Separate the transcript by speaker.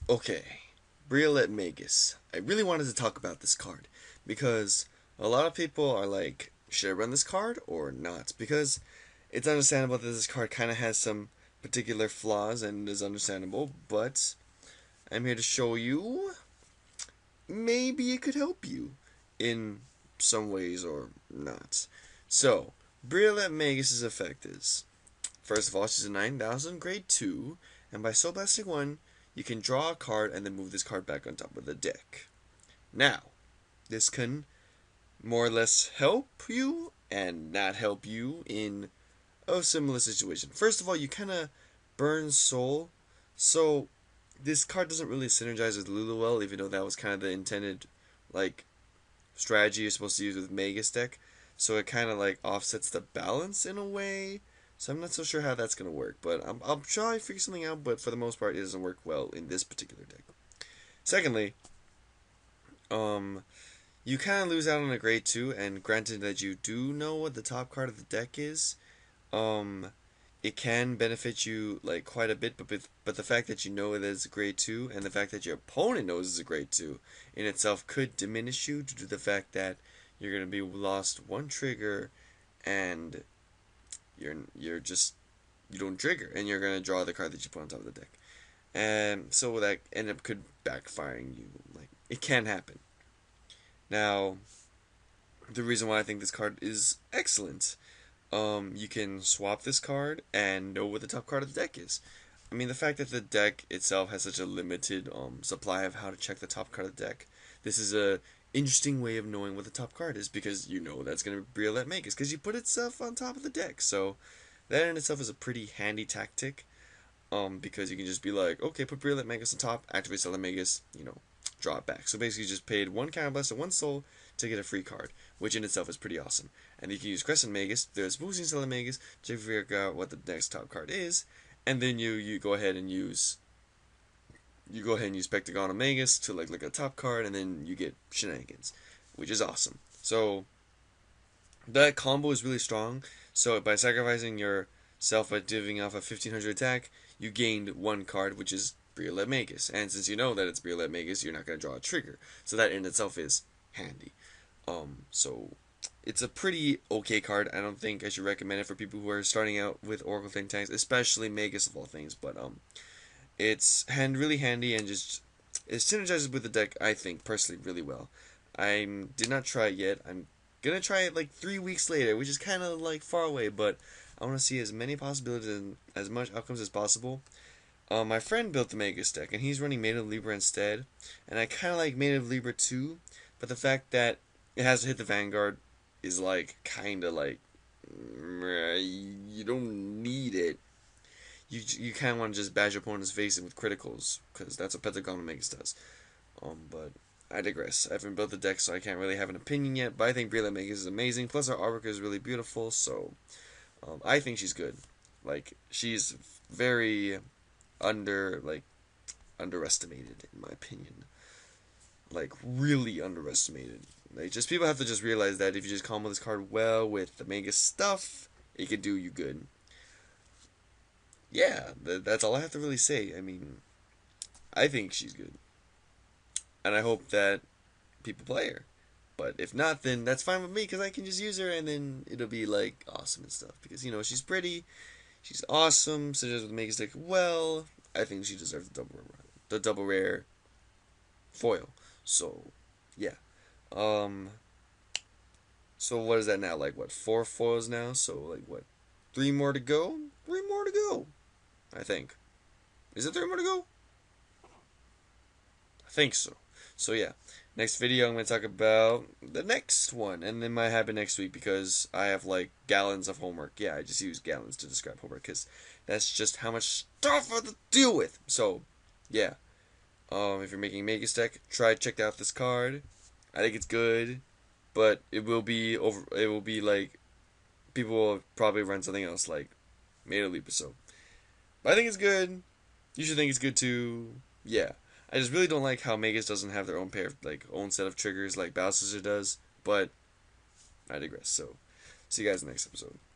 Speaker 1: Okay, Briolette Magus. I really wanted to talk about this card because a lot of people are like, should I run this card or not? Because it's understandable that this card kind of has some particular flaws and is understandable, but I'm here to show you maybe it could help you in some ways or not. So, Briolette Magus' effect is first of all, she's a 9,000 grade 2, and by Soul Blasting 1, you can draw a card and then move this card back on top of the deck. Now, this can more or less help you and not help you in a similar situation. First of all, you kind of burn soul, so this card doesn't really synergize with Lulu well, even though that was kind of the intended like strategy you're supposed to use with Magus deck. So it kind of like offsets the balance in a way. So I'm not so sure how that's gonna work, but I'll try to figure something out. But for the most part, it doesn't work well in this particular deck. Secondly, um, you kind of lose out on a grade 2, and granted that you do know what the top card of the deck is, um, it can benefit you like quite a bit. But the fact that you know it is a grade 2, and the fact that your opponent knows it's a grade 2, in itself could diminish you due to the fact that you're gonna be lost one trigger, and you're just you don't trigger, and you're gonna draw the card that you put on top of the deck, and so that end up could backfiring you. Like it can happen. Now, the reason why I think this card is excellent, you can swap this card and know what the top card of the deck is. I mean, the fact that the deck itself has such a limited supply of how to check the top card of the deck, this is a interesting way of knowing what the top card is because you know that's going to be Briolette Magus because you put itself on top of the deck. So that in itself is a pretty handy tactic. Because you can just be like, okay, put Briolette Magus on top, activate Stellar Magus, draw it back. So basically, you just paid one Counterblast and one Soul to get a free card, which in itself is pretty awesome. And you can use Crescent Magus, there's boosting Stellar Magus to figure out what the next top card is, and then you go ahead and use Pectagon Magus to like look at a top card, and then you get Shenanigans, which is awesome. So that combo is really strong. So by sacrificing yourself by giving off a 1500 attack, you gained one card, which is Briolette Magus. And since you know that it's Briolette Magus, you're not going to draw a trigger. So that in itself is handy. So it's a pretty okay card. I don't think I should recommend it for people who are starting out with Oracle Think Tanks, especially Magus of all things. But it's really handy and just it synergizes with the deck. I think personally really well. I did not try it yet. I'm gonna try it like 3 weeks later, which is kind of like far away, but I want to see as many possibilities and as much outcomes as possible. My friend built the Magus deck, and he's running Maid of Libra instead, and I kind of like Maid of Libra too, but the fact that it has to hit the Vanguard is like kind of like you don't need it. You kind of want to just bash your opponent's face in with criticals because that's what Pentagon Magus does. But I digress. I haven't built the deck, so I can't really have an opinion yet. But I think Briolette Magus is amazing. Plus, her artwork is really beautiful, so I think she's good. Like she's very underestimated in my opinion. Like really underestimated. Like just people have to just realize that if you just combo this card well with the Magus stuff, it could do you good. Yeah, that's all I have to really say. I mean, I think she's good, and I hope that people play her. But if not, then that's fine with me because I can just use her and then it'll be like awesome and stuff. Because she's pretty, she's awesome. So just with Magus deck, well, I think she deserves the double rare foil. So yeah. Um. So what is that now? Like what? 4 foils now. So like what? 3 more to go. 3 more to go. I think. Is it 3 more to go? I think so. So yeah, next video I'm going to talk about the next one, and it might happen next week because I have like gallons of homework. Yeah, I just use gallons to describe homework because that's just how much stuff I have to deal with. So yeah, if you're making a Magus deck, try check out this card. I think it's good, but it will be over. It will be like people will probably run something else like Made a Leap or so. But I think it's good. You should think it's good too. Yeah. I just really don't like how Magus doesn't have their own pair of, like own set of triggers like Battle Scissor does, but I digress. So see you guys in the next episode.